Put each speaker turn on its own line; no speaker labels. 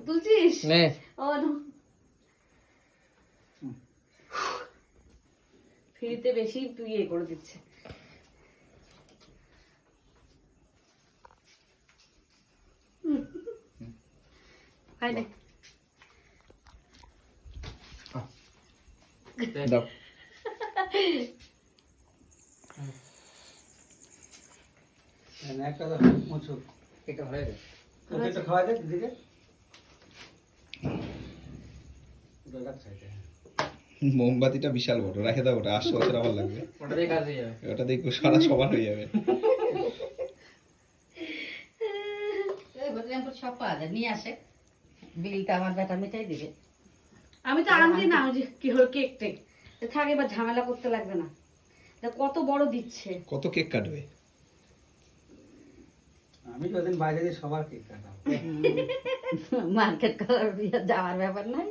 তুলছিস ও ফ্রিতে বেশি তুই ইয়ে করে দিচ্ছে।
দাও
একটা দাও মুছো
এটা হয়ে গেছে
ওকে তো খাওয়া দে দিদিকে ওটা রাখছে এটা
মোমবাতিটা বিশাল বড়, রেখে দাও ওটা, 800 বছর আবার লাগবে।
ওটা দিয়ে কাজ হয়ে যাবে,
ওটা দেখো সারা সবার হয়ে যাবে।
সব পাওয়া যায়, নিয়ে আসে, বিলটা আমার বেটা মিটাই দিবে।
আমি তো আনছি না, ওই যে কি হলো কেক টেক থাকে, এবার ঝামেলা করতে লাগবে না। কত বড় দিচ্ছে,
কত কেক কাটবে?
আমি যতদিন বাইরে যাই সবার কেক কাটাবো।
মার্কেট করার যাওয়ার ব্যাপার নাই।